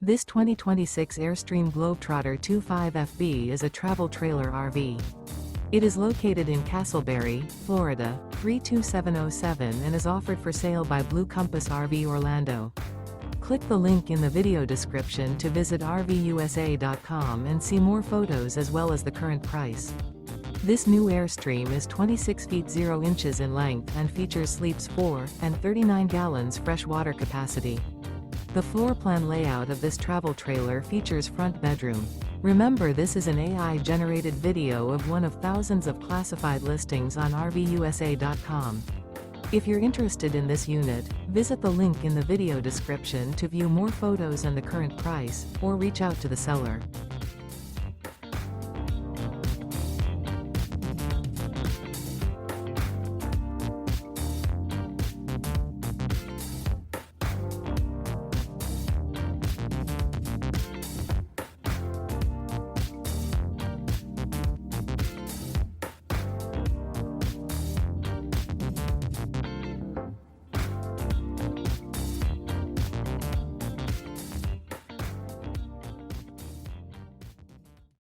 This 2026 Airstream Globetrotter 25FB is a travel trailer RV. It is located in Casselberry, Florida, 32707 and is offered for sale by Blue Compass RV Orlando. Click the link in the video description to visit RVUSA.com and see more photos as well as the current price. This new Airstream is 26 feet 0 inches in length and features sleeps 4 and 39 gallons fresh water capacity. The floor plan layout of this travel trailer features front bedroom. Remember, this is an AI-generated video of one of thousands of classified listings on RVUSA.com. If you're interested in this unit, visit the link in the video description to view more photos and the current price, or reach out to the seller.